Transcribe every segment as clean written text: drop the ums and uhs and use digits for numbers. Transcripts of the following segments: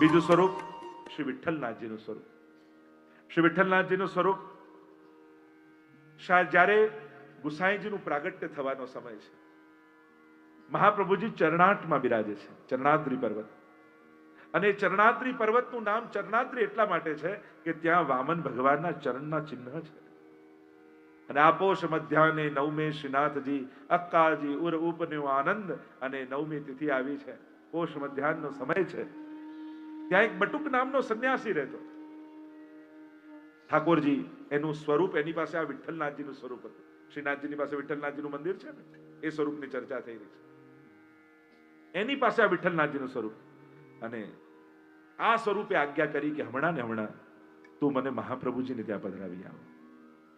બીજું સ્વરૂપ શ્રી વિઠ્ઠલનાથજીનું સ્વરૂપ. શ્રી વિઠ્ઠલનાથજીનું સ્વરૂપ જ્યારે ગુસાઈજીનું પ્રાગટ્ય થવાનો સમય છે, મહાપ્રભુજી ચરણાટમાં બિરાજે છે, ચરણાદ્રી પર્વત. અને ચરણાદ્રી પર્વતનું નામ ચરણાદ્રી એટલા માટે છે કે ત્યાં વામન ભગવાનના ચરણના ચિહ્ન છે. અને આપોષ મધ્યાને નવમે શ્રીનાથજી અક્કાજી ઉર ઉપન્યો આનંદ અને નવમી તિથિ આવી છે, પોષ મધ્યાહનનો સમય છે. ત્યાં એક બટુક નામનો સંન્યાસી રહેતો. ઠાકોરજી એનું સ્વરૂપ, એની પાસે આ વિઠ્ઠલનાથજીનું સ્વરૂપ હતું. શ્રીનાથજીની પાસે વિઠ્ઠલનાથજીનું મંદિર છે ને, એ સ્વરૂપની ચર્ચા થઈ રહી છે. એની પાસે આ વિઠ્ઠલનાથજીનું સ્વરૂપ. અને આ સ્વરૂપે આજ્ઞા કરી કે હમણાં ને હમણાં તું મને મહાપ્રભુજીને ત્યાં પધરાવી આવો.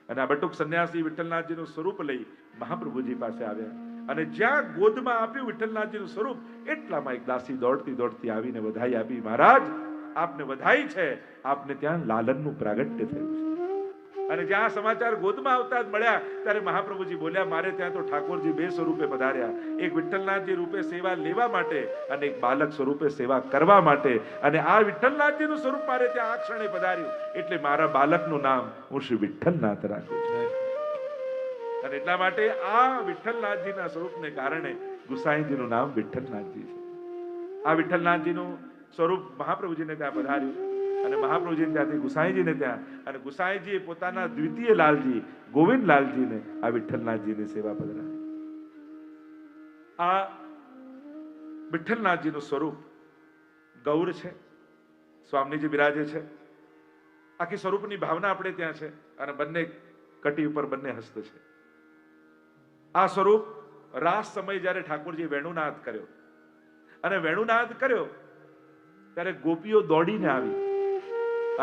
અને આ બટુક સંન્યાસી વિઠ્ઠલનાથજીનું સ્વરૂપ લઈ મહાપ્રભુજી પાસે આવ્યા. અને જ્યાં ગોદમાં આપ્યું વિઠ્ઠલનાથજીનું સ્વરૂપ, એટલામાં એક દાસી દોડતી દોડતી આવીને વધાઈ આપી, મહારાજ આપને વધાઈ છે, આપને ત્યાં લાલનનું પ્રાગટ્ય થયું છે. અને જ્યાં સમાચાર ગોદમાં આવતા જ મળ્યા ત્યારે મહાપ્રભુજી બોલ્યા, મારે ત્યાં તો ઠાકોરજી બે સ્વરૂપે પધાર્યા, એક વિઠ્ઠલનાથજી રૂપે સેવા લેવા માટે અને એક બાલક સ્વરૂપે સેવા કરવા માટે. અને આ વિઠ્ઠલનાથજીનું સ્વરૂપ મારે ત્યાં આ ક્ષણે પધાર્યું, એટલે મારા બાલકનું નામ હું શ્રી વિઠ્ઠલનાથ રાખું છું. અને એટલા માટે આ વિઠ્ઠલનાથજીના સ્વરૂપને કારણે ગુસાઈજીનું નામ વિઠ્ઠલનાથજી છે. આ વિઠ્ઠલનાથજીનું સ્વરૂપ મહાપ્રભુજીને ત્યાં પધાર્યું અને મહાપ્રભુજી ત્યાંથી ગુસાઈજીને ત્યાં, અને ગુસાઈજીએ પોતાના દ્વિતીય લાલજી ગોવિંદલાલજીને આ વિઠ્ઠલનાથજીની સેવા પધરાવી. આ વિઠ્ઠલનાથજીનું સ્વરૂપ ગૌર છે, સ્વામીજી બિરાજે છે. આખી સ્વરૂપની ભાવના આપણે ત્યાં છે. અને બંને કટી ઉપર બંને હસ્ત છે. આ સ્વરૂપ રાસ સમય જ્યારે ઠાકોરજી વેણુનાદ કર્યો અને વેણુનાદ કર્યો ત્યારે ગોપીઓ દોડીને આવી.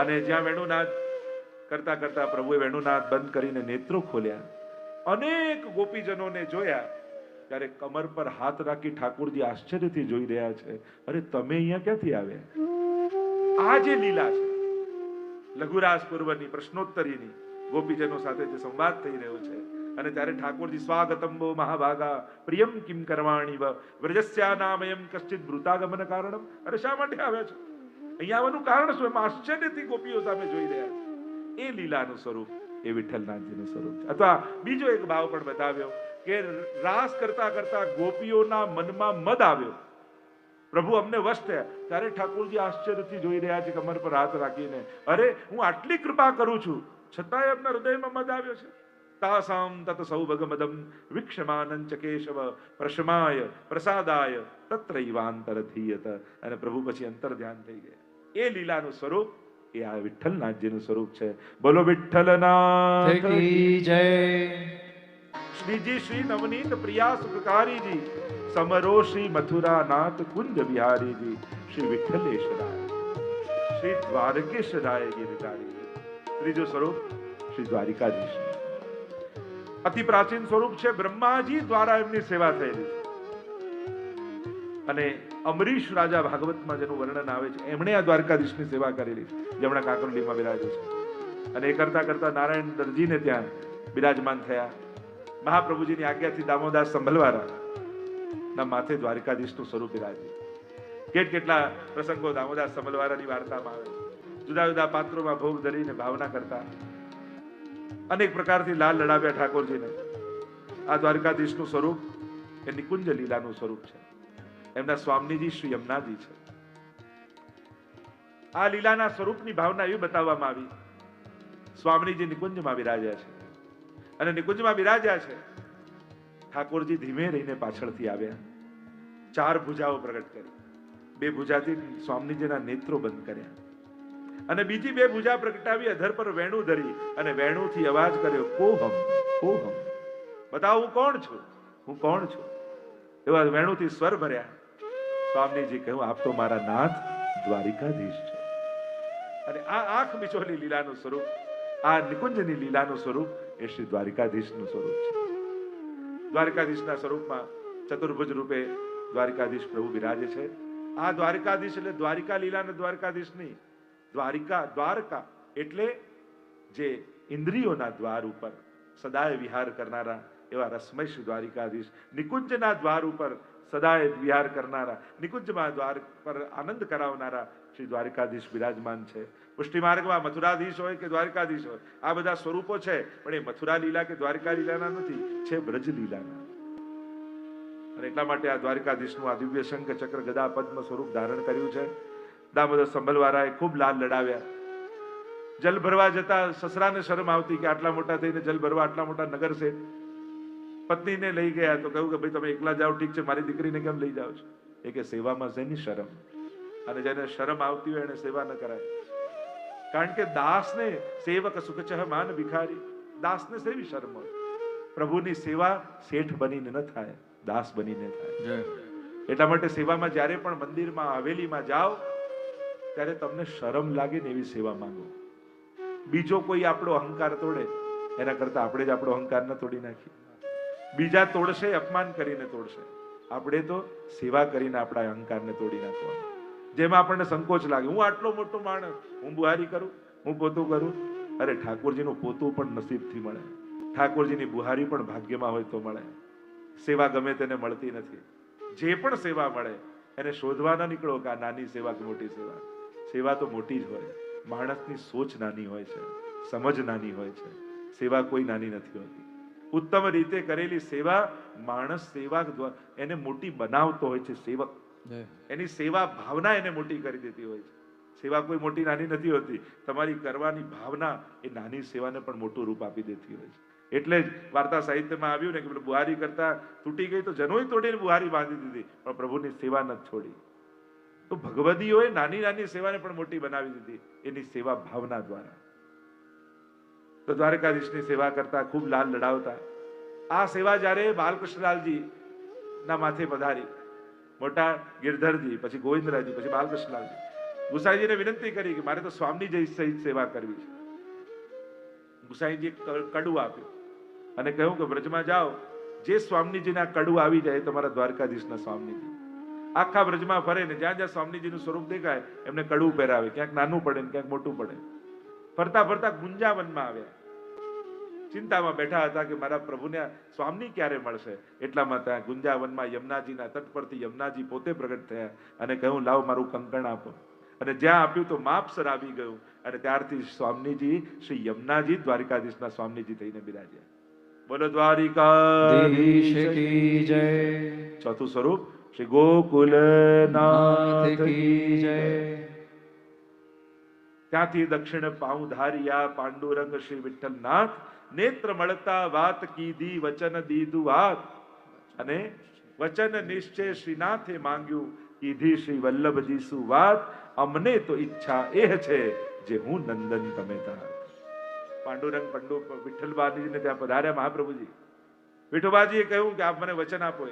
અને જ્યાં વેણુનાદ કરતા કરતા પ્રભુએ વેણુનાદ બંધ કરીને નેત્રો ખોલ્યા, અનેક ગોપીજનોને જોયા, ત્યારે કમર પર હાથ રાખી ઠાકોરજી આશ્ચર્યથી જોઈ રહ્યા છે, અરે તમે અહીંયા ક્યાંથી આવ્યા? આ જે લીલા છે લઘુરાસ પૂર્વની પ્રશ્નોત્તરીની ગોપીજનો સાથે જે સંવાદ થઈ રહ્યો છે, અને ત્યારે ઠાકોરજી સ્વાગતંબો મહાભાગા પ્રિયમ કિમ કરવાણી વ્રજસ્યા નામયમ કશ્ચિત વૃતાગમન કારણમ. અરે શા માટે આવ્યા છો? અહીંયા આવવાનું કારણ શું? એમ આશ્ચર્યથી ગોપીઓ સામે જોઈ રહ્યા છે. એ લીલાનું સ્વરૂપ એ વિઠ્ઠલનાથજીનું સ્વરૂપ છે. અથવા બીજો એક ભાવ પણ બતાવ્યો કે રાસ કરતા કરતા ગોપીઓના મનમાં મદ આવ્યો, પ્રભુ અમને વશ થયા, ત્યારે ઠાકોરજી આશ્ચર્યથી જોઈ રહ્યા છે કમર પર હાથ રાખીને, અરે હું આટલી કૃપા કરું છું છતાંય એમના હૃદયમાં મદ આવ્યો છે. તાસામ તત સૌભગમદમ વિક્ષમાનં ચ કેશવ પ્રશમાય પ્રસાદાય તત્રૈવાંતરધીયત. અને પ્રભુ પછી અંતર ધ્યાન થઈ ગયા. એ લીલાનું સ્વરૂપ એ આ વિઠ્ઠલનાથજીનું સ્વરૂપ છે. બોલો વિઠ્ઠલનાથ કી જય. શ્રીજી શ્રી નવનીત પ્રિયા સુખકારીજી સમરો શ્રી મથુરાનાથ કુંજ બિહારીજી શ્રી વિઠ્ઠલેશ્વરાય શ્રી દ્વારકેશ્વરાય ગિરધારી. ત્રીજું સ્વરૂપ શ્રી દ્વારિકાધીશ. અતિ પ્રાચીન સ્વરૂપ છે. બ્રહ્માજી દ્વારા એમની સેવા થયેલી છે. અને અમરીશ રાજા ભાગવતમાં જેનું વર્ણન આવે છે, એમણે આ દ્વારકાધીશની સેવા કરેલી છે, જેમણે કાકરલીમાં બિરાજે છે. અને એ કરતા કરતા નારાયણ દરજીને ત્યાં બિરાજમાન થયા. મહાપ્રભુજીની આજ્ઞાથી દામોદાસ સંભલવારા ના માથે દ્વારકાધીશનું સ્વરૂપ બિરાજે. કેટલા પ્રસંગો દામોદાસ સંભલવારાની વાર્તામાં આવે. જુદા જુદા પાત્રોમાં ભોગ ધરીને ભાવના કરતા, અનેક પ્રકારથી લાલ લડાવ્યા ઠાકોરજીને. આ દ્વારકાધીશનું સ્વરૂપ એ નિકુંજ લીલાનું સ્વરૂપ છે. એમના સ્વામીજી શ્રી યમુનાજી છે. આ લીલાના સ્વરૂપની ભાવના એવી બતાવવામાં આવી, સ્વામીજી નિકુંજમાં બિરાજ્યા છે. અને નિકુંજમાં બિરાજ્યા છે, ઠાકોરજી ધીમે રહીને પાછળથી આવ્યા, ચાર ભુજાઓ પ્રગટ કરી. બે ભુજાથી સ્વામીજીના નેત્રો બંધ કર્યા, અને બીજી બે ભુજા પ્રગટાવી અધર પર વેણુ ધરી અને વેણુથી અવાજ કર્યો, કોહમ કોહમ, બતાવો હું કોણ છું, હું કોણ છું. એવા વેણુથી સ્વર ભર્યા. સ્વામીજી કહ્યું, આપ તો મારા નાથ દ્વારિકાધીશ છો. અને આ આંખ મિચોલી લીલાનું સ્વરૂપ, આ નિકુંજની લીલાનું સ્વરૂપ એ શ્રી દ્વારિકાધીશનું સ્વરૂપ છે. દ્વારિકાધીશના સ્વરૂપમાં ચતુર્ભુજ રૂપે દ્વારિકાધીશ પ્રભુ બિરાજે છે. આ દ્વારિકાધીશ એટલે દ્વારિકા લીલાના દ્વારકાધીશ નહીં. દ્વારકા એટલે જે ઇન્દ્રિયોના દ્વાર ઉપર સદાય વિહાર કરનારા એવા રસમય શ્રી દ્વારિકાધીશ, નિકુંજના દ્વાર ઉપર સદાય વિહાર કરનારા, નિકુંજમાં દ્વાર પર આનંદ કરાવનારા શ્રી દ્વારિકાધીશ બિરાજમાન છે. પુષ્ટિ માર્ગમાં મથુરાધીશ હોય કે દ્વારિકાધીશ હોય, આ બધા સ્વરૂપો છે, પણ એ મથુરા લીલા કે દ્વારિકા લીલાના નથી, છે બ્રજ લીલાના. અને એટલા માટે આ દ્વારિકાધીશનું આ દિવ્ય શંખ ચક્ર ગદા પદ્મ સ્વરૂપ ધારણ કર્યું છે. દામોદર સંભલવાળાએ ખૂબ લાલ લડાવ્યા. જલ ભરવા જતા સસરાને શરમ આવતી કે આટલા મોટા થઈને જલ ભરવા આટલા મોટા નગર છે. પત્નીને લઈ ગયા તો કહ્યું કે ભાઈ તમે એકલા જાઓ ઠીક છે, મારી દીકરીને કેમ લઈ જાઓ છો? એ કે સેવામાં શેની શરમ? અને જેને શરમ આવતી હોય એને સેવા ન કરાય. કારણ કે દાસને સેવક સુખચહ માન ભિખારી, દાસને સેવી શરમ હોય. પ્રભુની સેવા શેઠ બનીને ન થાય, દાસ બનીને થાય. એટલા માટે સેવામાં જ્યારે પણ મંદિરમાં હવેલીમાં જાઓ ત્યારે તમને શરમ લાગે ને એવી સેવા માંગો. બીજો કોઈ આપણો અહંકાર તોડે એના કરતા આપણે જ આપણો અહંકાર ન તોડી નાખીએ. બીજા તોડશે અપમાન કરીને તોડશે, આપણે તો સેવા કરીને આપણા અહંકારને તોડી નાખવાનું. જેમાં આપણને સંકોચ લાગે, હું આટલો મોટો માણસ, હું બુહારી કરું, હું પોતું કરું. અરે ઠાકોરજીનું પોતું પણ નસીબથી મળે, ઠાકોરજીની બુહારી પણ ભાગ્યમાં હોય તો મળે. સેવા ગમે તેને મળતી નથી. જે પણ સેવા મળે એને શોધવા ન નીકળો કે આ નાની સેવા કે મોટી સેવા. સેવા તો મોટી જ હોય. માણસની સોચ નાની હોય છે, સમજ નાની હોય છે. સેવા કોઈ નાની નથી હોતી. ઉત્તમ રીતે કરેલી સેવા માણસ સેવા એને મોટી બનાવતો હોય છે. સેવક એની સેવા ભાવના એને મોટી કરી દેતી હોય છે. સેવા કોઈ મોટી નાની નથી હોતી. તમારી કરવાની ભાવના એ નાની સેવાને પણ મોટું રૂપ આપી દેતી હોય છે. એટલે જ વાર્તા સાહિત્યમાં આવ્યું ને કે બુહારી કરતા તૂટી ગઈ તો જનોય તોડીને બુહારી બાંધી દીધી, પણ પ્રભુની સેવા નથી છોડી. તો ભગવદીઓએ નાની નાની સેવાને પણ મોટી બનાવી દીધી એની સેવા ભાવના દ્વારા. તો દ્વારકાધીશની સેવા કરતા ખૂબ લાલ લડાવતા. આ સેવા જ્યારે બાલકૃષ્ણલાલજી ના માથે પધારી, મોટા ગિરધરજી, પછી ગોવિંદરાજી, પછી બાલકૃષ્ણલાલજી, ગુસાઈજીને વિનંતી કરી કે મારે તો સ્વામી જઈ સહિત સેવા કરવી છે. ગુસાઈજી કડું આપ્યું અને કહ્યું કે બ્રજમાં જાઓ, જે સ્વામીજીના કડું આવી જાય તમારા દ્વારકાધીશના સ્વામીજી આખા બ્રજમાં ફરે ને જ્યાં જ્યાં સ્વામીજીનું સ્વરૂપ દેખાય એમને કડું પહેરાવે. ક્યાંક નાનું પડે ને ક્યાંક મોટું પડે. ફરતા ફરતા ગુંજાવનમાં આવ્યા. ચિંતામાં બેઠા હતા કે મારા પ્રભુને સ્વામી ક્યારે મળશે. એટલામાં ત્યાં ગુંજાવનમાં યમુનાજીના તટ પરથી યમુનાજી પોતે પ્રગટ થયા અને કહ્યું લાવ મારું કંકણ આપો. અને જ્યાં આપ્યું તો માપસર આવી ગયું. અને ત્યારથી સ્વામીજી શ્રી યમુનાજી દ્વારિકાધીશના સ્વામીજી થઈને બિરાજ્યા. બોલો દ્વારિકાધીશ કી જય. ચોથું સ્વરૂપ શ્રી ગોકુલનાથ કી જય. ત્યાંથી દક્ષિણ પાઉં ધાર્યા પાંડુરંગ શ્રી વિઠ્ઠલનાથ, નેત્ર મળતા વાત કીધી વચન દીધું વાત. અને વચન નિશ્ચય શ્રીનાથે માંગ્યું, કીધી શ્રી વલ્લભજી શું વાત. અમને તો ઈચ્છા એ છે જે હું નંદન તમે તાર. પાંડુરંગ પંડુ વિઠ્ઠલબાજીને ત્યાં પધાર્યા મહાપ્રભુજી. વિઠોબાજીએ કહ્યું કે આપ મને વચન આપો.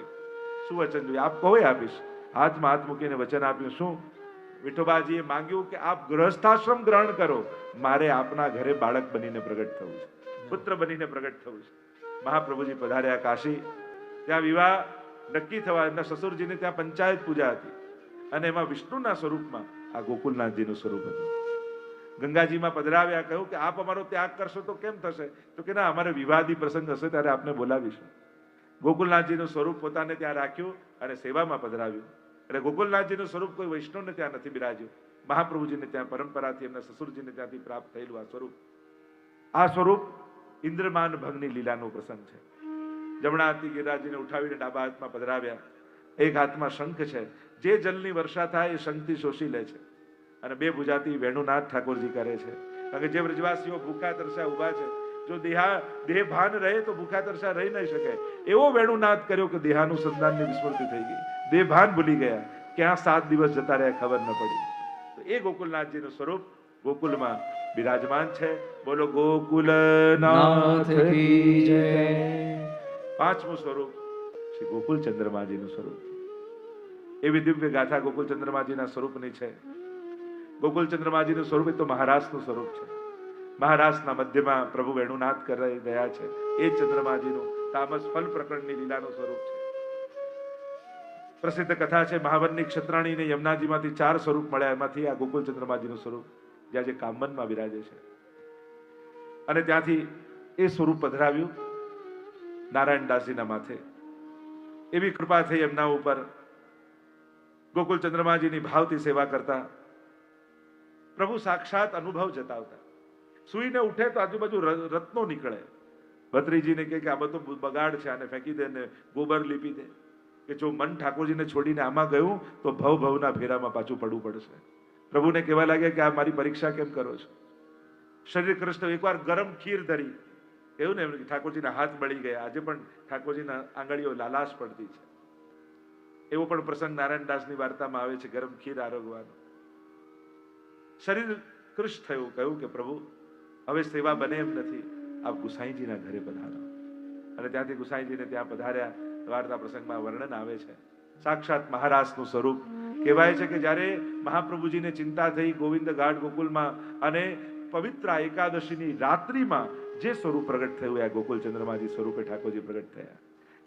શું વચન જોઈએ? આપ કહો આપીશ. હાથમાં હાથ મૂકીને વચન આપ્યું. શું? વિઠોબાજીએ માંગ્યું કે આપ ગૃહસ્થાશ્રમ ગ્રહણ કરો, મારે આપના ઘરે બાળક બનીને પ્રગટ થવું છે, પુત્ર બનીને પ્રગટ થવું છે. મહાપ્રભુજી પધાર્યા કાશી. ત્યાં વિવાહ નક્કી થવા એમના સસુરજીને ત્યાં પંચાયત પૂજા હતી અને એમાં વિષ્ણુના સ્વરૂપમાં આ ગોકુલનાથજીનું સ્વરૂપ હતું. ગંગાજીમાં પધરાવ્યા. કહ્યું કે આપ અમારો ત્યાગ કરશો તો કેમ થશે? તો કે ના, અમારે વિવાદી પ્રસંગ હશે ત્યારે આપને બોલાવીશું. ગોકુલનાથજીનું સ્વરૂપ પોતાને ત્યાં રાખ્યું અને સેવામાં પધરાવ્યું. એટલે ગોકુલનાથજીનું સ્વરૂપ કોઈ વૈષ્ણવને ત્યાં નથી બિરાજ્યું. મહાપ્રભુજીને ત્યાં પરંપરાથી એમના સસુરજીને ત્યાંથી પ્રાપ્ત થયેલું આ સ્વરૂપ. આ સ્વરૂપ ઇન્દ્રમાન ભંગની લીલાનો પ્રસંગ છે. જમણા હાથથી ગિરિરાજજીને ઉઠાવીને ડાબા હાથમાં પધરાવ્યા. એક હાથમાં શંખ છે. જે જલની વર્ષા થાય એ શંખથી શોષી લે છે અને બે ભુજાથી વેણુનાથ ઠાકોરજી કરે છે. કારણ કે જે વ્રજવાસીઓ ભૂખા તરસ્યા ઉભા છે, જો દેહ ભાન રહે તો ભૂખા તરસ્યા રહી નહીં શકે. એવો વેણુનાથ કર્યો કે દેહાનુસંધાનની વિસ્મૃતિ થઈ ગઈ, દેહ ભાન ભૂલી ગયા. ક્યાં 7 દિવસ જતા રહ્યા ખબર ન પડી. તો એ ગોકુલનાથજીનું સ્વરૂપ ગોકુલમાં બિરાજમાન છે. બોલો ગોકુલનાથ કી જય. પાંચમું સ્વરૂપ શ્રી ગોકુલ ચંદ્રમાજીનું સ્વરૂપ. એવી દિવ્ય ગાથા ગોકુલ ચંદ્રમાજીના સ્વરૂપની છે. ગોકુલ ચંદ્રમાજીનું સ્વરૂપ એ તો મહારાષ્ટ્રનું સ્વરૂપ છે. મહારાષ્ટ્રના મધ્યમાં પ્રભુ વેણુનાથ કરી રહ્યા છે. એ ચંદ્રમાજીનું તામસ ફલ પ્રકરણની લીલાનું સ્વરૂપ છે. પ્રસિદ્ધ કથા છે મહાવરની ક્ષત્રાણીને યમુનાજીમાંથી 4 સ્વરૂપ મળ્યા. એમાંથી આ ગોકુલ ચંદ્રમાજીનું સ્વરૂપ જ્યાં જે કામનમાં બિરાજે છે. અને ત્યાંથી એ સ્વરૂપ પધરાવ્યું નારાયણદાસજીના માથે એવી કૃપા થઈ એમના ઉપર. ગોકુળ ચંદ્રમાજીની ભાવથી સેવા કરતા. પ્રભુ સાક્ષાત અનુભવ જતાવતા. સુઈને ઉઠે તો આજુબાજુ રત્નો નીકળે. ભત્રીજીને કે આ બધો બગાડ છે, આને ફેંકી દે ને ગોબર લીપી દે. કે જો મન ઠાકોરજીને છોડીને આમાં ગયું તો ભવના ફેરામાં પાછું પડવું પડશે. પ્રભુને કહેવા લાગે કે આ મારી પરીક્ષા કેમ કરો છો? શરીર કૃષ્ણ એકવાર ગરમ ખીર ધરી, એવું ને એમ ઠાકોરજીના હાથ બળી ગયા. આજે પણ ઠાકોરજીના આંગળીઓ લાલાશ પડતી છે. એવો પણ પ્રસંગ નારાયણદાસની વાર્તામાં આવે છે, ગરમ ખીર આરોગવાનો. શરીર કૃષ્ણ થયું, કહ્યું કે પ્રભુ હવે સેવા બને એમ નથી, આપ ગુસાઈજીના ઘરે પધારો. અને ત્યાંથી ગુસાઈજીને ત્યાં પધાર્યા. વાર્તા પ્રસંગમાં વર્ણન આવે છે. સાક્ષાત મહારાજનું સ્વરૂપ કહેવાય છે કે જ્યારે મહાપ્રભુજીને ચિંતા થઈ ગોવિંદ ઘાટ ગોકુલમાં, અને પવિત્ર એકાદશીની રાત્રિમાં જે સ્વરૂપ પ્રગટ થયું, આ ગોકુલ ચંદ્રમાજી સ્વરૂપે ઠાકોરજી પ્રગટ થયા.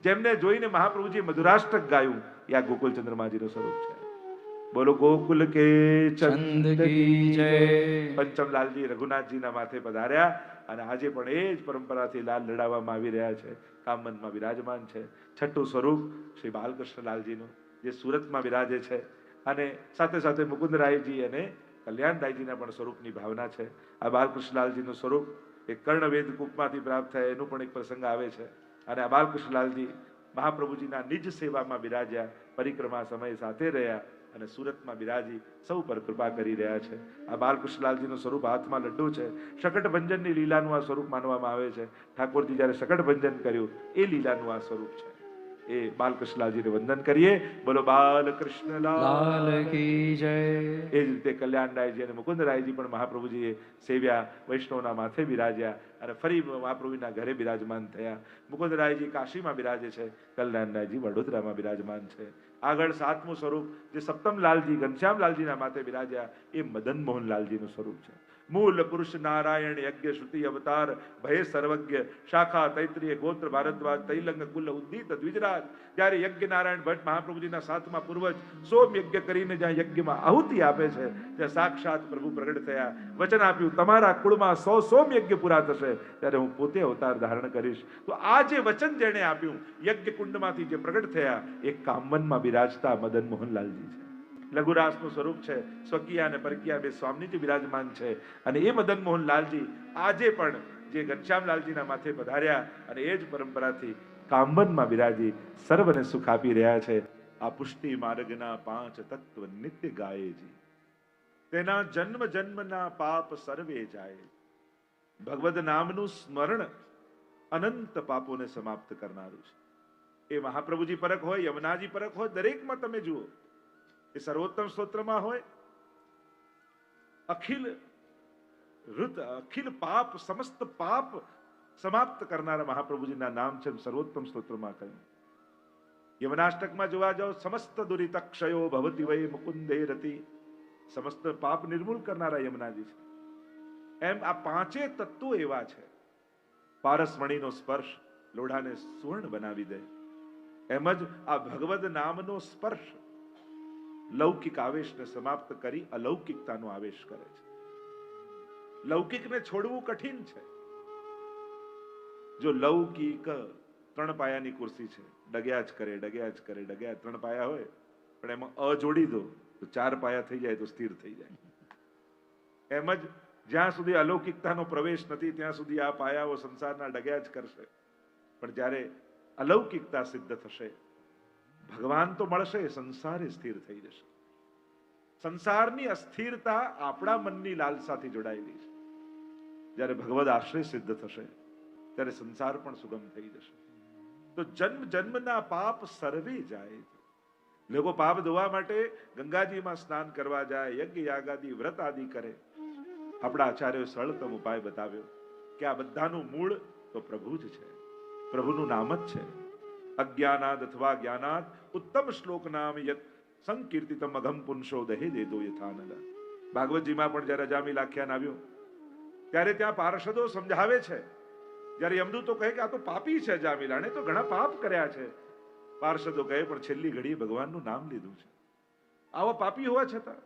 જેમને જોઈને મહાપ્રભુજી મધુરાષ્ટક ગાયું, એ આ ગોકુલ ચંદ્રમાજીનું સ્વરૂપ છે. બોલો ગોકુલ કે ચંદ કી જય. પંચમલાલજી રઘુનાથજીના માથે પધાર્યા, અને આજે પણ એ જ પરંપરાથી લાલ લડાવવામાં આવી રહ્યા છે. કામનમાં બિરાજમાન છે. છઠ્ઠું સ્વરૂપ શ્રી બાલકૃષ્ણલાલજીનું, જે સુરતમાં બિરાજે છે. અને સાથે સાથે મુકુંદરાયજી અને કલ્યાણરાયજીના પણ સ્વરૂપની ભાવના છે. આ બાલકૃષ્ણલાલજીનું સ્વરૂપ એ કર્ણવેદ કૂપમાંથી પ્રાપ્ત થયા, એનું પણ એક પ્રસંગ આવે છે. અને આ બાલકૃષ્ણલાલજી મહાપ્રભુજીના નિજ સેવામાં બિરાજ્યા, પરિક્રમા સમય સાથે રહ્યા, અને સુરતમાં બિરાજી સૌ પર કૃપા કરી રહ્યા છે. આ બાલકૃષ્ણલાલજીનું સ્વરૂપ હાથમાં લડ્ડુ છે. શકટભંજનની લીલાનું આ સ્વરૂપ માનવામાં આવે છે. ઠાકોરજી જ્યારે શકટભંજન કર્યું એ લીલાનું આ સ્વરૂપ છે. એ બાલકૃષ્ણલાલજીને વંદન કરીએ. બોલો બાલકૃષ્ણલાલ કી જય. એ જ રીતે કલ્યાણરાયજી અને મુકુંદરાયજી પણ મહાપ્રભુજીએ સેવ્યા, વૈષ્ણવના માથે બિરાજ્યા, અને ફરી મહાપ્રભુના ઘરે બિરાજમાન થયા. મુકુંદરાયજી કાશીમાં બિરાજે છે, કલ્યાણરાયજી વડોદરામાં બિરાજમાન છે. આગળ સાતમું સ્વરૂપ જે સપ્તમલાલજી ઘનશ્યામલાલજીના માથે બિરાજ્યા, એ મદન મોહનલાલજીનું સ્વરૂપ છે. મૂલ પુરુષ નારાયણ યજ્ઞ શ્રુતિ અવતાર ભય સર્વજ્ઞ શાખા તૈત્રીય ગોત્ર ભારદ્વાજ તૈલંગ કુલ ઉદ્દીત દ્વિજરાજ. જ્યારે યજ્ઞ નારાયણ ભટ્ટ મહાપ્રભુજીના સાતમા પૂર્વજ સોમ યજ્ઞ કરીને જ્યાં યજ્ઞમાં આહુતિ આપે છે, ત્યાં સાક્ષાત પ્રભુ પ્રગટ થયા. વચન આપ્યું, તમારા કુળમાં 100 સોમ યજ્ઞ પૂરા થશે ત્યારે હું પોતે અવતાર ધારણ કરીશ. તો આ જે વચન જેણે આપ્યું, યજ્ઞ કુંડમાંથી જે પ્રગટ થયા, એ કામવનમાં બિરાજતા મદન મોહનલાલજી છે. લઘુરાસનું સ્વરૂપ છે. સ્વકીયા અને પરકીયા બે સ્વામીજી બિરાજમાન છે. અને એ મદન મોહનલાલજી આજે પણ જે ઘનશ્યામલાલજીના માથે પધાર્યા, અને એ જ પરંપરાથી કામવનમાં બિરાજી સર્વને સુખ આપી રહ્યા છે. આ પુષ્ટિ માર્ગના 5 તત્વ નિત્ય ગાયેજી, તેના જન્મ જન્મના પાપ સર્વે જાય. ભગવદ નામનું સ્મરણ અનંત પાપોને સમાપ્ત કરનારું છે. એ મહાપ્રભુજી પરક હોય, યમુનાજી પરક હોય, દરેકમાં તમે જુઓ. એ સર્વોત્તમ સ્તોત્રમાં હોય, અખિલ ઋત અખિલ પાપ સમસ્ત પાપ સમાપ્ત કરનારા મહાપ્રભુજીના નામ છે. સર્વોત્તમ સ્તોત્રમાં કહ્યું. યમનાષ્ટકમાં જોવા જાઓ, સમસ્ત દુરિત ક્ષયો ભવતી વૈ મુકુંદે રતિ. સમસ્ત પાપ નિર્મૂળ કરનારા યમુનાજી છે. એમ આ પાંચે તત્વો એવા છે. પારસમણીનો સ્પર્શ લોઢાને સુવર્ણ બનાવી દે, એમ જ આ ભગવદ નામનો સ્પર્શ લૌકિક આવેશને સમાપ્ત કરી અલૌકિકતાનો આવેશ કરે છે. લૌકિકને છોડવું કઠિન છે. જો લૌકિક 3 પાયાની કુર્સી છે, ડગ્યા જ કરે, ડગ્યા જ કરે, ડગ્યા 3 પાયા હોય, પણ એમાં અ જોડી દો તો 4 પાયા થઈ જાય, તો સ્થિર થઈ જાય. એમ જ જ્યાં સુધી અલૌકિકતાનો પ્રવેશ નથી, ત્યાં સુધી આ પાયાઓ સંસારના ડગ્યા જ કરશે. પણ જ્યારે અલૌકિકતા સિદ્ધ થશે, ભગવાન તો મળશે, સંસાર સ્થિર થઈ જશે. સંસારની અસ્થિરતા આપણા મનની લાલસાથી જોડાયેલી છે. જ્યારે ભગવદ આશ્રય સિદ્ધ થશે, ત્યારે સંસાર પણ સુગમ થઈ જશે. તો જન્મ જન્મના પાપ સર્વે જાય. લોકો પાપ ધોવા માટે ગંગાજીમાં સ્નાન કરવા જાય, યજ્ઞ યાગાદી વ્રત આદિ કરે. આપણા આચાર્યોએ સરળતમ ઉપાય બતાવ્યો કે આ બધાનું મૂળ તો પ્રભુ જ છે, પ્રભુનું નામ જ છે. અજ્ઞાનાદ અથવા જ્ઞાનાદ ઉત્તમ શ્લોક નામ યત સંકીર્તિતમ અઘમ પુંસો દહે દેદો યથાનલ. ભાગવતજીમાં પણ જ્યારે અજામિલ આખ્યાન આવ્યું, ત્યારે ત્યાં પાર્ષદો સમજાવે છે. જ્યારે યમદૂતો કહે કે આ તો પાપી છે, અજામિલ, આણે તો ઘણા પાપ કર્યા છે. પાર્ષદો કહે પણ છેલ્લી ઘડીએ ભગવાનનું નામ લીધું છે. આવો પાપી હોવા છતાં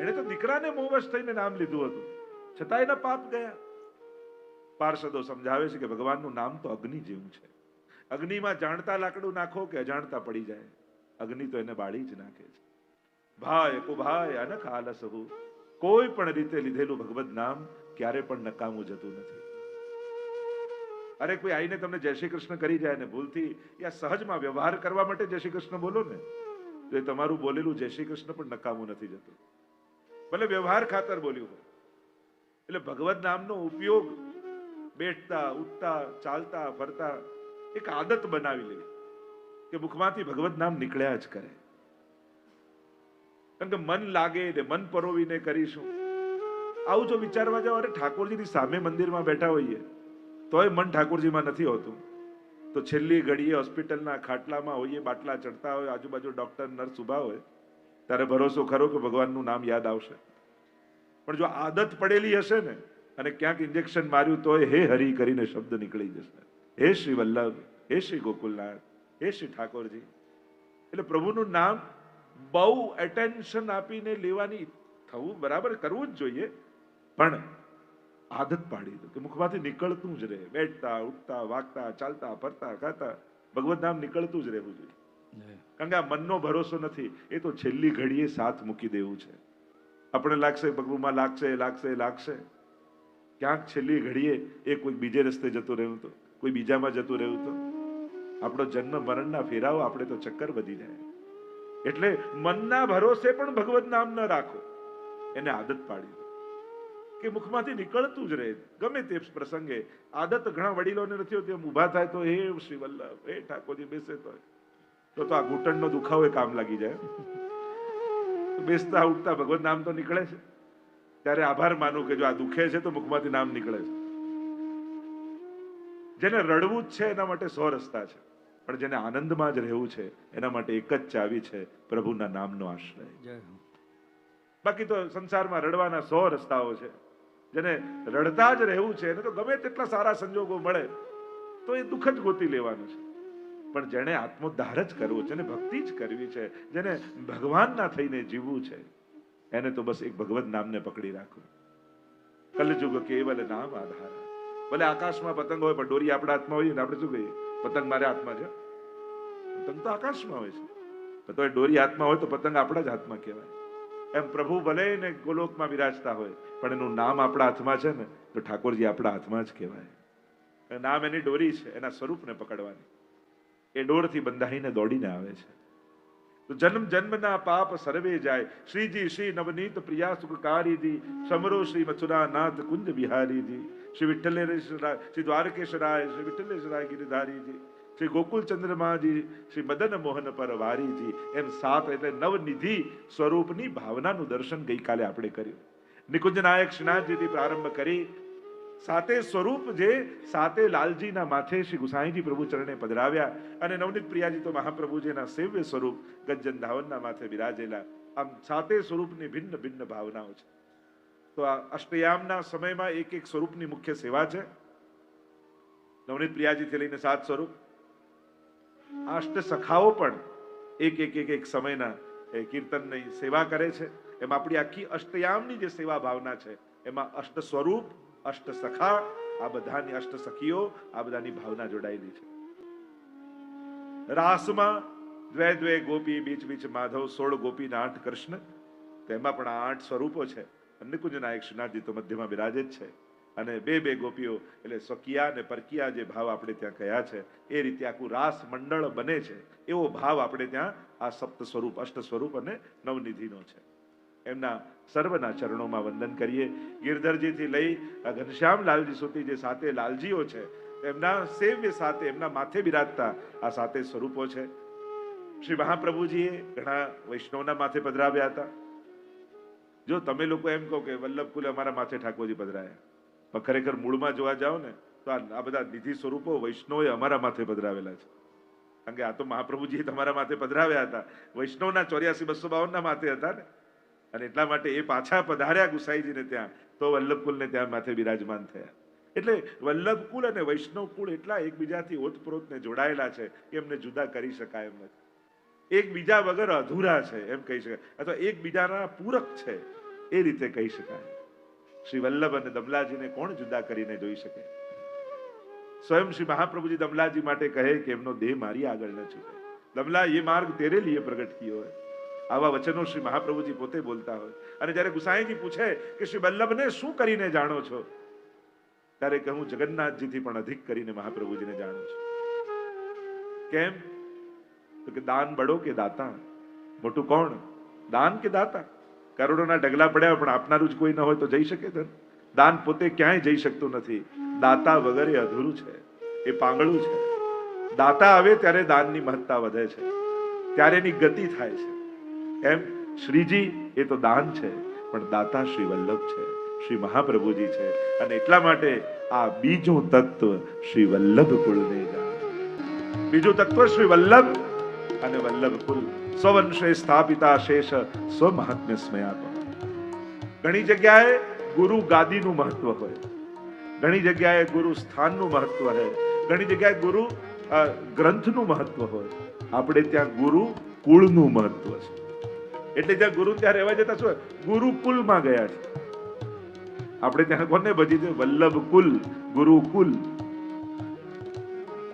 એને તો દીકરાને મોહવશ થઈને નામ લીધું હતું, છતાં એના પાપ ગયા. પાર્ષદો સમજાવે છે કે ભગવાનનું નામ તો અગ્નિ જેવું છે. અગ્નિમાં જાણતા લાકડું નાખો કે અજાણતા પડી જાય, અગ્નિ તો એને બાળી જ નાખે છે. ભાય કુભાય અનખ આલસ હુ, કોઈ પણ રીતે લીધેલું ભગવત નામ ક્યારે પણ નકામું જતું નથી. અરે કોઈ આઈને તમને જય શ્રી કૃષ્ણ કરી જાય ને ભૂલથી યા સહજમાં વ્યવહાર કરવા માટે જય શ્રી કૃષ્ણ બોલો ને, તો એ તમારું બોલેલું જય શ્રી કૃષ્ણ પણ નકામું નથી જતું, ભલે વ્યવહાર ખાતર બોલ્યું હોય. એટલે ભગવત નામનો ઉપયોગ બેઠતા ઉઠતા ચાલતા ફરતા એક આદત બનાવી લેવી કે મુખમાંથી ભગવત નામ નીકળ્યા જ કરે. કારણ કે મન લાગે ને મન પરોવીને કરીશું, આવું જો વિચારવા જાવ, અરે ઠાકોરજીની સામે મંદિરમાં બેઠા હોઈએ તોય મન ઠાકોરજીમાં નથી હોતું, તો છેલ્લી ઘડીએ હોસ્પિટલના ખાટલામાં હોઈએ, બાટલા ચડતા હોય, આજુબાજુ ડોક્ટર નર્સ ઉભા હોય, ત્યારે ભરોસો ખરો કે ભગવાનનું નામ યાદ આવશે. પણ જો આદત પડેલી હશે ને અને ક્યાંક ઇન્જેક્શન માર્યું તોય હે હરી કરીને શબ્દ નીકળી જશે, હે શ્રી વલ્લભ, હે શ્રી ગોકુલનાથ, હે શ્રી ઠાકોરજી. એટલે પ્રભુનું નામ બહુ એટેન્શન આપીને લેવાની, થવું બરાબર, કરવું જ જોઈએ, પણ આદત પાડી દો કે મુખમાંથી નીકળતું જ રહે, બેઠતા ઉઠતા વાગતા ચાલતા ફરતા ખાતા ભગવત નામ નીકળતું જ રહેવું જોઈએ. કારણ કે આ મનનો ભરોસો નથી, એ તો છેલ્લી ઘડીએ સાથ મૂકી દેવું છે. આપણે લાગશે પ્રભુમાં લાગશે લાગશે લાગશે, ક્યાંક છેલ્લી ઘડીએ એ કોઈ બીજે રસ્તે જતું રહ્યું તો, કોઈ બીજામાં જતું રહ્યું તો આપણો જન્મ મરણના ફેરાઓ આપણે તો ચક્કર વધી જાય. એટલે મનના ભરોસે પણ ભગવત નામ ન રાખો, એને આદત પાડી દો કે મુખમાંથી નીકળતું જ રહે ગમે તે પ્રસંગે. આદત ઘણા વડીલોને નથી હોતી, એમ ઊભા થાય તો હે શ્રી વલ્લભ, હે ઠાકોરજી, બેસે તો આ ઘૂંટણનો દુખાવો કામ લાગી જાય. બેસતા ઉઠતા ભગવત નામ તો નીકળે છે, ત્યારે આભાર માનું કે જો આ દુખે છે તો મુખમાંથી નામ નીકળે છે. જેને રડવું જ છે એના માટે 100 રસ્તા છે, પણ જેને આનંદમાં જ રહેવું છે એના માટે એક જ ચાવી છે, પ્રભુના નામનો આશ્રય. બાકી તો સંસારમાં રડવાના 100 રસ્તાઓ છે. જેને રડતા જ રહેવું છે એને તો ગમે તેટલા સારા સંજોગો મળે તો એ દુઃખ જ ગોતી લેવાનું છે. પણ જેને આત્મોદ્ધાર જ કરવો છે, જેને ભક્તિ જ કરવી છે, જેને ભગવાનના થઈને જીવવું છે, એને તો બસ એક ભગવત નામને પકડી રાખવું. કલયુગ કેવલ નામ આધાર. ભલે આકાશમાં પતંગ હોય પણ દોરી આપણા હાથમાં હોય ને આપણે શું કહીએ, પતંગ મારા હાથમાં છે, પતંગ તો આકાશમાં હોય છે, તો દોરી હાથમાં હોય તો પતંગ આપણા જ હાથમાં કહેવાય. એમ પ્રભુ ભલે ને ગોલોકમાં વિરાજતા હોય પણ એનું નામ આપણા હાથમાં છે ને, તો ઠાકોરજી આપણા હાથમાં જ કહેવાય. નામ એની દોરી છે, એના સ્વરૂપને પકડવાની. એ ડોરથી બંધાઈને દોડીને આવે છે. તો જન્મ જન્મના પાપ સર્વે જાય. શ્રીજી શ્રી નવનીત પ્રિયા સુખકારીજી, સમરો શ્રી મથુરાનાથ કુંજ બિહારીજી, શ્રી વિઠ્ઠલેશ્વરાય, શ્રી દ્વારકેશ્વરાય, શ્રી વિઠ્ઠલેશ્વરાય ગિરિધારીજી, શ્રી ગોકુલ ચંદ્રમાજી, શ્રી મદન મોહન પરવારીજી. એમ 7 એટલે નવનિધિ સ્વરૂપની ભાવનાનું દર્શન ગઈકાલે આપણે કર્યું. નિકુંજ નાયક શ્રીનાથજીથી પ્રારંભ કરી 7 સ્વરૂપ જે 7 લાલજીના માથે શ્રી ગુસાઈજી પ્રભુ ચરણે પધરાવ્યા, અને નવનીત પ્રિયાજી તો મહાપ્રભુજીના સેવ્ય સ્વરૂપ ગજ્જન ધાવનના માથે બિરાજેલા. આમ 7 સ્વરૂપની ભિન્ન ભિન્ન ભાવનાઓ છે. તો આ અષ્ટયામના સમયમાં એક એક સ્વરૂપની મુખ્ય સેવા છે. નવનીત પ્રિયાજીથી લઈને 7 સ્વરૂપ. આ અષ્ટ સખાઓ પણ એક એક એક એક સમયના કીર્તનની સેવા કરે છે. એમાં આપણી આખી અષ્ટયામની જે સેવા ભાવના છે એમાં અષ્ટ સ્વરૂપ, અષ્ટ સખા, આ બધાની અષ્ટ સખીઓ, આ બધાની ભાવના જોડાયેલી છે. રાસમાં દ્વે દ્વે ગોપી બીચ બીચ માધવ, 16 ગોપી ને 8 કૃષ્ણ. તેમાં પણ 8 સ્વરૂપો છે. નિકુંજ નાયક શ્રીનાથજી તો મધ્યમાં બિરાજે જ છે, અને 2 ગોપીઓ એટલે સ્વકિયા અને પરકિયા જે ભાવ આપણે ત્યાં કયા છે એ રીતે આખું રાસ મંડળ બને છે, એવો ભાવ આપણે ત્યાં આ સપ્ત સ્વરૂપ, અષ્ટ સ્વરૂપ અને નવનિધિનો છે. એમના સર્વના ચરણોમાં વંદન કરીએ. ગિરધરજીથી લઈ ઘનશ્યામ લાલજી સુધી જે 7 લાલજીઓ છે એમના સેવ્ય 7, એમના માથે બિરાજતા આ 7 સ્વરૂપો છે. શ્રી મહાપ્રભુજીએ ઘણા વૈષ્ણવના માથે પધરાવ્યા હતા. જો તમે લોકો એમ કહો કે વલ્લભકુલ અમારા માથે ઠાકોરજી પધરાયા, પણ ખરેખર મૂળમાં જોવા જાઓ ને તો આ બધા નિધિ સ્વરૂપો વૈષ્ણવોએ અમારા માથે પધરાવેલા છે. કારણ કે આ તો મહાપ્રભુજીએ તમારા માથે પધરાવ્યા હતા, વૈષ્ણવના 84-252 ના માથે હતા ને, અને એટલા માટે એ પાછા પધાર્યા ગુસાઈજીને ત્યાં, તો વલ્લભકુલને ત્યાં માથે બિરાજમાન થયા. એટલે વલ્લભકુલ અને વૈષ્ણવકુળ એટલા એકબીજાથી ઓતપ્રોતને જોડાયેલા છે કે એમને જુદા કરી શકાય એમ નથી. એકબીજા વગર અધૂરા છે એમ કહી શકાય, અથવા એકબીજાના પૂરક છે એ રીતે કહી શકાય. શ્રી વલ્લભ અને દમલાજીને કોણ જુદા કરીને જોઈ શકે? સ્વયં શ્રી મહાપ્રભુજી દમલાજી માટે કહે કે એમનો દેહ મારી આગળ ન છૂટે. દમલા ये मार्ग तेरे लिए प्रकट कियो है. આવા વચનો શ્રી મહાપ્રભુજી પોતે બોલતા હોય. અને જ્યારે ગુસાઈજી પૂછે કે શ્રી વલ્લભને શું કરીને જાણો છો, ત્યારે કહું જગન્નાથજીથી પણ અધિક કરીને મહાપ્રભુજીને જાણું છું. કેમ? તો કે દાન બડો કે દાતા. મોટું કોણ? દાન કે દાતા? કરોડોના ઢગલા પડ્યા પણ આપનારું જ કોઈ ન હોય તો જઈ શકે ધન? દાન પોતે ક્યાંય જઈ શકતું નથી. દાતા વગર એ અધૂરું છે, એ પાંગળું છે. દાતા આવે ત્યારે દાનની મહત્તા વધે છે, ત્યારે એની ગતિ થાય છે. એમ શ્રીજી એ તો દાન છે, પણ દાતા શ્રી વલ્લભ છે, શ્રી મહાપ્રભુજી છે. અને એટલા માટે આ બીજું તત્વ શ્રી વલ્લભ કુળને જાણે. બીજું તત્વ શ્રી વલ્લભ અને વલ્લભ કુલ. સ્વવંશે સ્થાપિતા શેષ સ્વ મહાત્મ્ય સ્મયા. ઘણી જગ્યાએ ગુરુ ગાદીનું મહત્વ હોય, ઘણી જગ્યાએ ગુરુ સ્થાનનું મહત્વ હોય, ઘણી જગ્યાએ ગુરુ ગ્રંથનું મહત્વ હોય. આપણે ત્યાં ગુરુ કુળનું મહત્વ છે. એટલે જ્યાં ગુરુ ત્યાં રહેવા જતા શું ગુરુકુલમાં ગયા છે. આપણે ત્યાં કોને ભજી દે? વલ્લભ કુલ, ગુરુકુલ.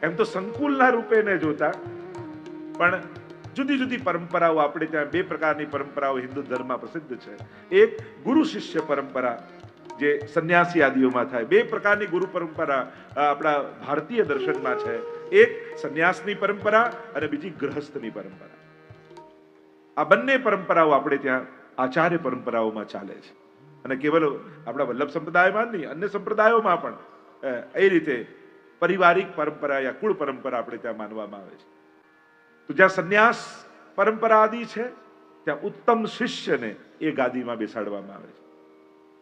એમ તો સંકુલના રૂપે ને જોતા, પણ જુદી જુદી પરંપરાઓ આપણે ત્યાં બે પ્રકારની પરંપરાઓ હિન્દુ ધર્મમાં પ્રસિદ્ધ છે. એક ગુરુ શિષ્ય પરંપરા જે સંન્યાસી આદિઓમાં થાય. બે પ્રકારની ગુરુ પરંપરા આપણા ભારતીય દર્શનમાં છે. એક સંન્યાસની પરંપરા અને બીજી ગ્રહસ્થની પરંપરા. આ બંને પરંપરાઓ આપણે ત્યાં આચાર્ય પરંપરાઓમાં ચાલે છે. અને કેવલ આપણા વલ્લભ સંપ્રદાયમાં નહીં, અન્ય સંપ્રદાયોમાં પણ એ રીતે પારિવારિક પરંપરા યા કુળ પરંપરા આપણે ત્યાં માનવામાં આવે છે. તો જ્યાં સંન્યાસ પરંપરા આદિ છે ત્યાં ઉત્તમ શિષ્યને એ ગાદીમાં બેસાડવામાં આવે છે.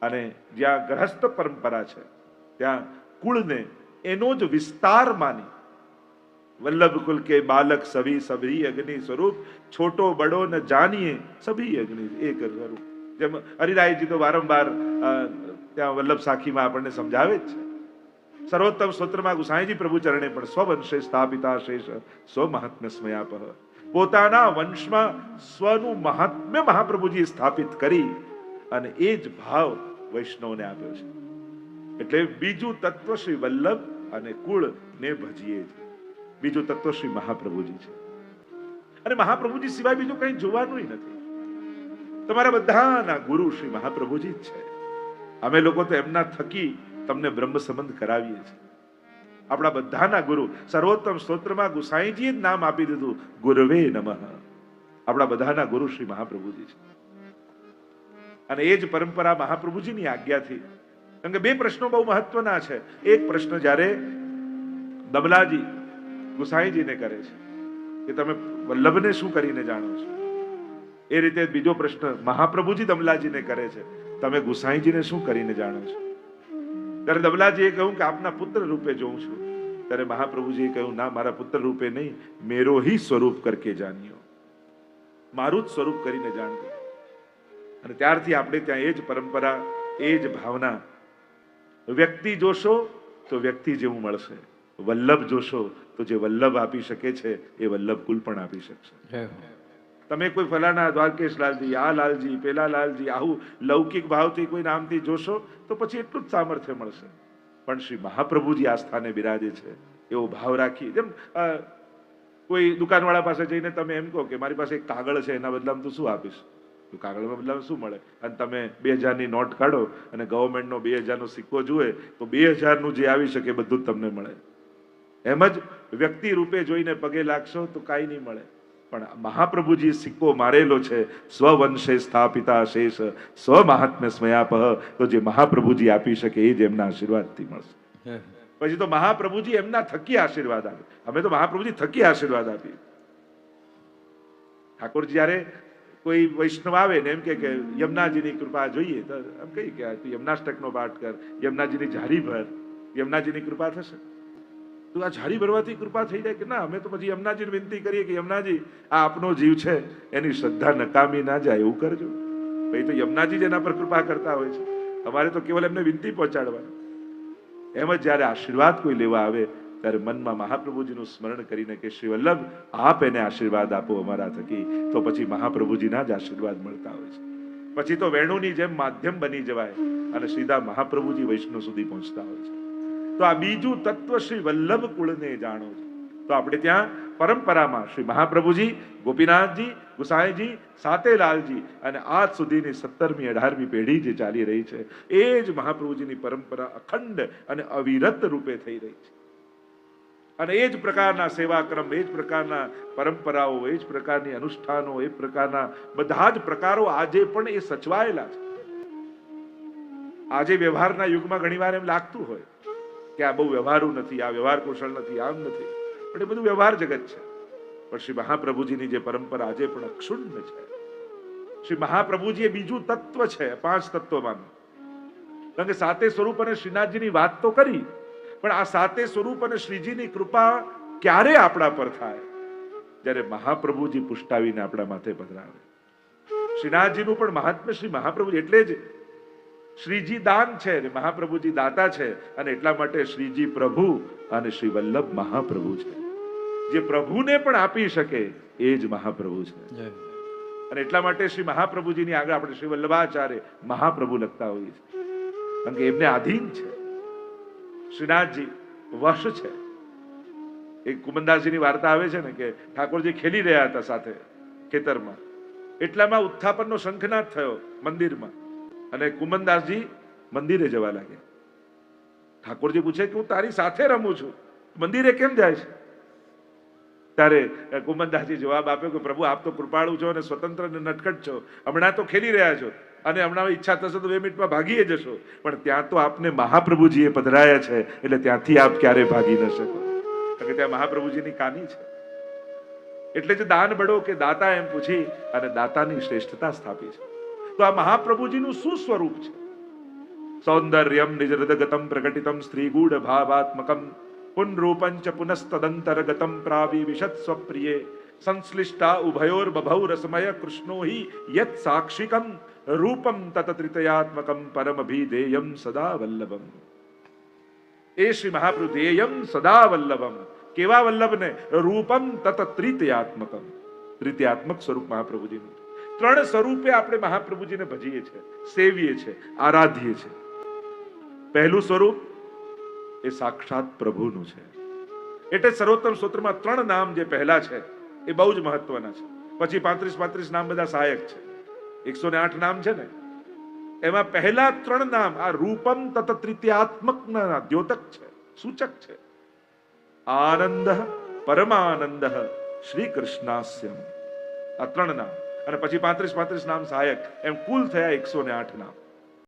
અને જ્યાં ગ્રહસ્થ પરંપરા છે ત્યાં કુળને એનો જ વિસ્તાર માની વલ્લભ કુલ કે બાલક સભી સભી અગ્નિ સ્વરૂપ, છોટો બડો ન જાનીએ સભી અગ્નિ એક સ્વરૂપ. જેમ હરિરાયજી તો વારંવાર ત્યાં વલ્લભ સાખીમાં આપણને સમજાવે જ છે. સર્વોત્તમ સ્તોત્રમાં ગુસાઈજી પ્રભુ ચરણે પણ સ્વવંશે સ્થાપિતા શેષ સ્વ મહાત્મ્ય સ્મયાપહ. પોતાના વંશમાં સ્વનું મહાત્મ્ય મહાપ્રભુજીએ સ્થાપિત કરી અને એ જ ભાવ વૈષ્ણવને આપ્યો છે. એટલે બીજું તત્વ શ્રી વલ્લભ અને કુળ ને ભજીએ છે. બીજું તત્વ શ્રી મહાપ્રભુજી છે. અને મહાપ્રભુજી સિવાય બીજું કઈ જોવાનું નથી. તમારા બધાના ગુરુ શ્રી મહાપ્રભુજી જ છે. અમે લોકો તો એમના થકી તમને બ્રહ્મ સંબંધ કરાવીએ છીએ. આપણા બધાના ગુરુ સર્વોત્તમ સ્તોત્રમાં ગુસાઈજીએ જ નામ આપી દીધું ગુરવે નમઃ. આપણા બધાના ગુરુ શ્રી મહાપ્રભુજી છે. અને એ જ પરંપરા મહાપ્રભુજીની આજ્ઞાથી. કારણ કે બે પ્રશ્નો બહુ મહત્વના છે. એક પ્રશ્ન જ્યારે દમલાજી ગુસાઈજીને કરે છે કે તમે વલ્લભને શું કરીને જાણો છો, એ રીતે બીજો પ્રશ્ન મહાપ્રભુજી દમલાજીને કરે છે, તમે ગુસાઈજીને શું કરીને જાણો છો. ત્યારે દમલાજીએ કહ્યું કે આપના પુત્ર રૂપે જોઉં છું. ત્યારે મહાપ્રભુજીએ કહ્યું ના, મારા પુત્ર રૂપે નહીં, મેરો ही સ્વરૂપ કરકે જાણ્યો. મારું જ સ્વરૂપ કરીને જાણજો. અને ત્યારથી આપણે ત્યાં એ જ પરંપરા, એ જ ભાવના. વ્યક્તિ જોશો તો વ્યક્તિ જેવું મળશે, વલ્લભ જોશો તો જે વલ્લભ આપી શકે છે એ વલ્લભ કુલ પણ આપી શકશે. તમે કોઈ ફલાણા દ્વારકેશ લાલજી, આ લાલજી, પેલા લાલજી, આવું લૌકિક ભાવથી કોઈ નામથી જોશો તો પછી એટલું જ સામર્થ્ય મળશે. પણ શ્રી મહાપ્રભુજી આ સ્થાને બિરાજે છે એવો ભાવ રાખી. જેમ કોઈ દુકાનવાળા પાસે જઈને તમે એમ કહો કે મારી પાસે એક કાગળ છે, એના બદલામાં તું શું આપીશ? તો કાગળમાં બદલામાં શું મળે? અને તમે 2000ની નોટ કાઢો અને ગવર્મેન્ટનો 2000નો સિક્કો જુએ તો 2000નું જે આવી શકે બધું જ તમને મળે. એમ જ વ્યક્તિ રૂપે જોઈને પગે લાગશો તો કાંઈ નહીં મળે. પણ મહાપ્રભુજી સિક્કો મારેલો છે સ્વવંશે સ્થાપિતા શેષ સ્વ મહાત્મ્ય સ્મયાપહ. તો જે મહાપ્રભુજી આપી શકે એ જ એમના આશીર્વાદથી મળશે. પછી તો મહાપ્રભુજી એમના થકી આશીર્વાદ આપે. અમે તો મહાપ્રભુજી થકી આશીર્વાદ આપીએ. ઠાકોરજી જયારે કોઈ વૈષ્ણવ આવે ને એમ કે યમુનાજીની કૃપા જોઈએ તો એમ કહીએ કે તું યમનાષ્ટકનો પાઠ કર, યમુનાજીની ઝારી ભર, યમુનાજીની કૃપા થશે. તો આ ઝારી ભરવાથી કૃપા થઈ જાય કે ના? અમે તો પછી યમુનાજીને વિનંતી કરીએ કે યમુનાજી આ આપનો જીવ છે એની શ્રદ્ધા નકામી ના જાય એવું કરજો. ભાઈ તો યમુનાજી જ એના પર કૃપા કરતા હોય છે. અમારે તો કેવલ એમને વિનંતી પહોંચાડવાની. એમ જ જયારે આશીર્વાદ કોઈ લેવા આવે ત્યારે મનમાં મહાપ્રભુજીનું સ્મરણ કરીને કે શ્રી વલ્લભ આપ એને આશીર્વાદ આપો અમારા થકી, તો પછી મહાપ્રભુજીના જ આશીર્વાદ મળતા હોય છે. પછી તો વેણુની જેમ માધ્યમ બની જવાય અને સીધા મહાપ્રભુજી વૈષ્ણવ સુધી પહોંચતા હોય છે. તો આ બીજું તત્વ શ્રી વલ્લભ કુળને જાણો છો. તો આપણે ત્યાં પરંપરામાં શ્રી મહાપ્રભુજી, ગોપીનાથજી, ગુસાઈજી, સાતેલાલજી અને આજ સુધીની 17મી 18મી પેઢી જે ચાલી રહી છે, એ જ મહાપ્રભુજીની પરંપરા અખંડ અને અવિરત રૂપે થઈ રહી છે. અને એ જ પ્રકારના સેવાક્રમ, એ જ પ્રકારના પરંપરાઓ, એ જ પ્રકારની અનુષ્ઠાનો, એ પ્રકારના બધા જ પ્રકારો આજે પણ એ સચવાયેલા છે. આજે વ્યવહારના યુગમાં ઘણીવાર એમ લાગતું હોય કે આ બહુ વ્યવહારુ નથી, આ વ્યવહાર કુશળ નથી, આમ નથી, પણ એ બધું વ્યવહાર જગત છે. પણ શ્રી મહાપ્રભુજીની જે પરંપરા આજે પણ અક્ષુણ્ણ છે. શ્રી મહાપ્રભુજી એ બીજું તત્વ છે 5 તત્વમાંનું. કારણ કે સાતે સ્વરૂપ અને શ્રીનાથજીની વાત તો કરી, પણ આ સાતે સ્વરૂપ અને શ્રીજીની કૃપા ક્યારે આપણા પર થાય? જ્યારે મહાપ્રભુજી પુષ્ટાવીને આપણા માથે પધરાવે. શ્રીનાથજીનું પણ મહાત્મ્ય શ્રી મહાપ્રભુજી, એટલે જ શ્રીજી દાન છે અને મહાપ્રભુજી દાતા છે. અને એટલા માટે શ્રીજી પ્રભુ અને શ્રી વલ્લભ મહાપ્રભુ છે. જે પ્રભુને પણ આપી શકે એ જ મહાપ્રભુ છે. અને એટલા માટે શ્રી મહાપ્રભુજીની આગળ આપણે શ્રી વલ્લભાચાર્ય મહાપ્રભુ લખતા હોઈએ છીએ, કારણ કે એમને આધીન છે. શ્રીનાથજી વશ છે. એક કુમનદાસજીની વાર્તા આવે છે ને કે ઠાકોરજી ખેલી રહ્યા હતા સાથે ખેતરમાં, એટલામાં ઉત્થાપનનો શંખનાદ થયો મંદિરમાં અને કુમનદાસજી મંદિરે જવા લાગ્યા. ઠાકોરજી પૂછે કે હું તારી સાથે રમું છું, મંદિરે કેમ જાય છે? ત્યારે કુમનદાસજી જવાબ આપ્યો કે પ્રભુ આપ તો કૃપાળુ છો અને સ્વતંત્ર અને નટખટ છો. હમણાં તો ખેલી રહ્યા છો અને હમણાં ઈચ્છા થશે તો 2 મિનિટમાં ભાગી જશો, પણ ત્યાં તો આપને મહાપ્રભુજીએ પધરાયા છે, એટલે ત્યાંથી આપ ક્યારે ભાગી ન શકો. કારણ કે ત્યાં મહાપ્રભુજીની કાની છે. એટલે જ દાન બડો કે દાતા એમ પૂછી અને દાતાની શ્રેષ્ઠતા સ્થાપી છે. તો આ મહાપ્રભુજીનું શું સ્વરૂપ છે? સૌંદર્યમ નિજ હૃદગતમ પ્રકટિતમ સ્ત્રીગૂઢ ભાવાત્મકમ પુનરૂપંચ પુનસ્તદંતરગતમ પ્રાવિ વિશદ સ્વપ્રિયે સંશ્લિષ્ટા ઉભયોર બભૌ રસમય કૃષ્ણો હિ યત સાક્ષિકમ રૂપમ તતત્રિતયાત્મકમ પરમભિધેયમ સદા વલ્લભમ. એ શ્રી મહાપ્રભુ ધેયમ સદા વલ્લભમ. કેવા વલ્લભને? રૂપમ તતત્રિતયાત્મકમ. ત્રિતયાત્મક સ્વરૂપ મહાપ્રભુજીનું. 3 સ્વરૂપે આપણે મહાપ્રભુજીને ભજીએ છીએ, સેવીએ છીએ, આરાધીએ છીએ. પહેલું સ્વરૂપ એ સાક્ષાત પ્રભુનું છે. એટલે સર્વોત્તમ સ્તોત્રમાં 3 નામ જે પહેલા છે એ બહુ જ મહત્વના છે. પછી 35 નામ બધા સહાયક છે. 108 નામ છે ને, એમાં પહેલા 3 નામ આ રૂપમ તતત્રિતયાત્મકના દ્યોતક છે, સૂચક છે. આનંદ પરમાનંદ શ્રી કૃષ્ણાસ્યમ, આ 3 નામ. અને પછી 35 નામ સહાયક, એમ કુલ થયા 108 નામ.